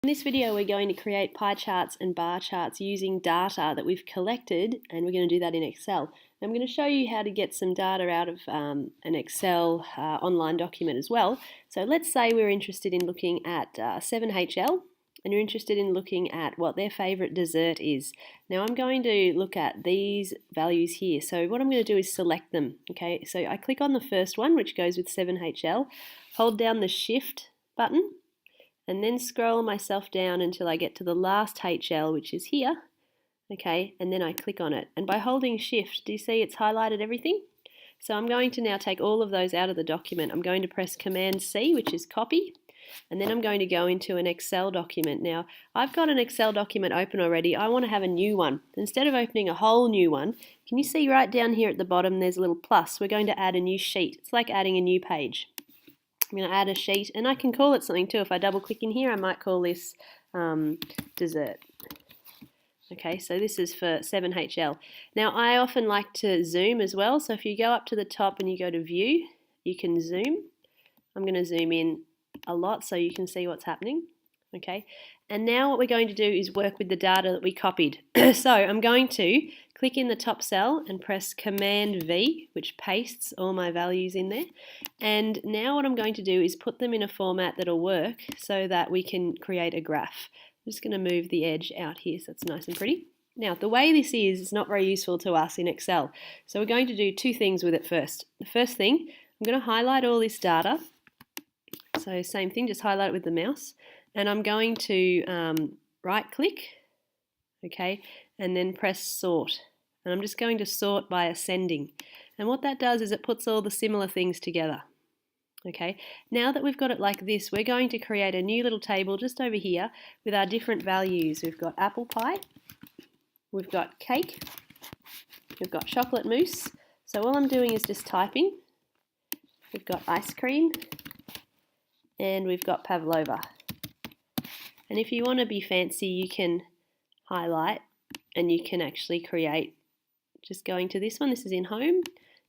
In this video we're going to create pie charts and bar charts using data that we've collected, and we're going to do that in Excel. I'm going to show you how to get some data out of an Excel online document as well. So let's say we're interested in looking at 7HL, and you're interested in looking at what their favourite dessert is. Now I'm going to look at these values here. So what I'm going to do is select them. Okay, so I click on the first one, which goes with 7HL, hold down the Shift button, and then scroll myself down until I get to the last HL, which is here. Okay, and then I click on it. And by holding Shift, do you see it's highlighted everything? So I'm going to now take all of those out of the document. I'm going to press Command C, which is copy, and then I'm going to go into an Excel document. Now, I've got an Excel document open already. I want to have a new one. Instead of opening a whole new one, can you see right down here at the bottom there's a little plus? We're going to add a new sheet. It's like adding a new page. I'm going to add a sheet, and I can call it something too. If I double click in here, I might call this dessert. Okay, so this is for 7HL. Now I often like to zoom as well, so if you go up to the top and you go to view, you can zoom. I'm going to zoom in a lot so you can see what's happening. Okay, and now what we're going to do is work with the data that we copied. So I'm going to click in the top cell and press Command V, which pastes all my values in there. And now what I'm going to do is put them in a format that'll work so that we can create a graph. I'm just going to move the edge out here so it's nice and pretty. Now the way this is not very useful to us in Excel. So we're going to do two things with it first. The first thing, I'm going to highlight all this data. So same thing, just highlight it with the mouse. And I'm going to right click, okay, and then press sort. And I'm just going to sort by ascending. And what that does is it puts all the similar things together. Okay, now that we've got it like this, we're going to create a new little table just over here with our different values. We've got apple pie, we've got cake, we've got chocolate mousse. So all I'm doing is just typing. We've got ice cream, and we've got pavlova. And if you want to be fancy, you can highlight and you can actually create, just going to this one, this is in home,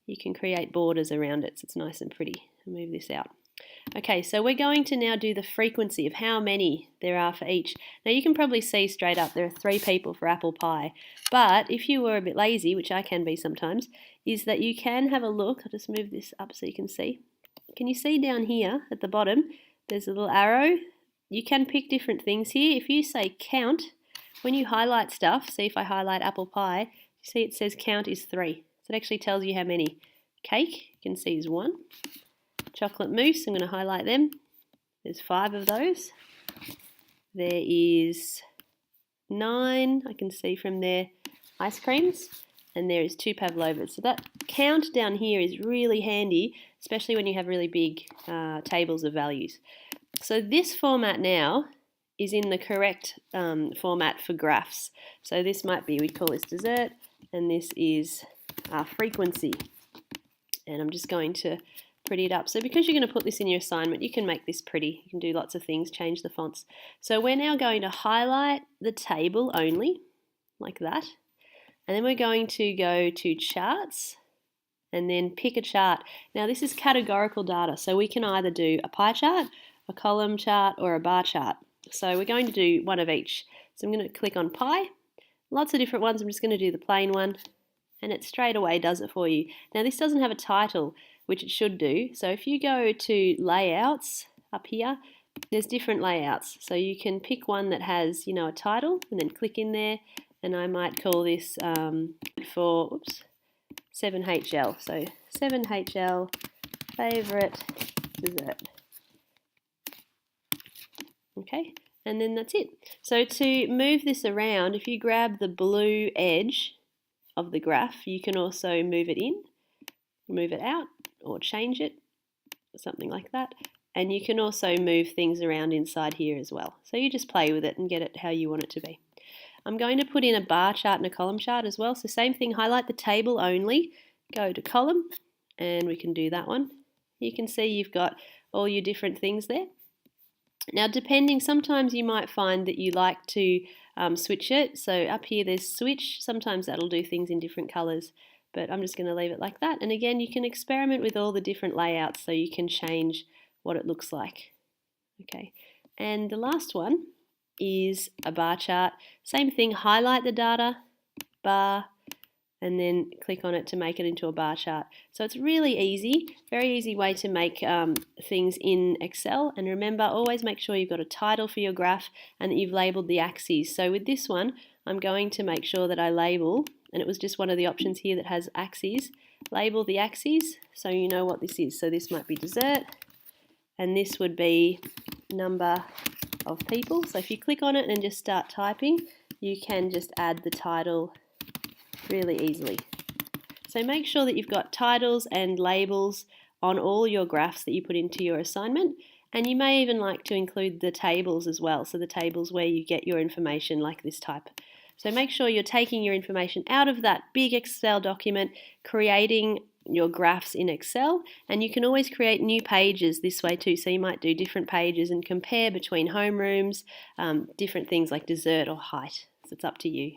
you can create borders around it so it's nice and pretty. I'll move this out. Okay, so we're going to now do the frequency of how many there are for each. Now you can probably see straight up there are 3 people for apple pie, but if you were a bit lazy, which I can be sometimes, is that you can have a look. I'll just move this up so you can see. Can you see down here at the bottom there's a little arrow? You can pick different things here. If you say count, when you highlight stuff, see if I highlight apple pie, you see it says count is 3. So it actually tells you how many. Cake, you can see is 1. Chocolate mousse, I'm going to highlight them. There's 5 of those. There is 9, I can see from there, ice creams. And there is 2 pavlovas. So that count down here is really handy, especially when you have really big tables of values. So this format now is in the correct format for graphs. So this might be, we call this dessert, and this is frequency. And I'm just going to pretty it up. So because you're going to put this in your assignment, you can make this pretty. You can do lots of things, change the fonts. So we're now going to highlight the table only, like that. And then we're going to go to charts and then pick a chart. Now this is categorical data, so we can either do a pie chart, a column chart, or a bar chart. So we're going to do one of each. So I'm going to click on pie. Lots of different ones. I'm just going to do the plain one, and it straight away does it for you. Now this doesn't have a title, which it should do. So if you go to layouts up here, there's different layouts. So you can pick one that has, a title, and then click in there. And I might call this for 7HL. So 7HL favourite dessert. Okay, and then that's it. So to move this around, if you grab the blue edge of the graph, you can also move it in, move it out, or change it, or something like that. And you can also move things around inside here as well. So you just play with it and get it how you want it to be. I'm going to put in a bar chart and a column chart as well. So same thing, highlight the table only, go to column, and we can do that one. You can see you've got all your different things there. Now depending, sometimes you might find that you like to switch it. So up here there's switch, sometimes that'll do things in different colours, but I'm just going to leave it like that. And again, you can experiment with all the different layouts so you can change what it looks like. Okay, and the last one is a bar chart. Same thing, highlight the data, bar, and then click on it to make it into a bar chart. So it's really easy, very easy way to make things in Excel. And remember, always make sure you've got a title for your graph and that you've labeled the axes. So with this one, I'm going to make sure that I label, and it was just one of the options here that has axes, label the axes so you know what this is. So this might be dessert, and this would be number of people. So if you click on it and just start typing, you can just add the title really easily. So make sure that you've got titles and labels on all your graphs that you put into your assignment, and you may even like to include the tables as well, so the tables where you get your information like this type. So make sure you're taking your information out of that big Excel document, creating your graphs in Excel, and you can always create new pages this way too. So you might do different pages and compare between homerooms, different things like dessert or height. So it's up to you.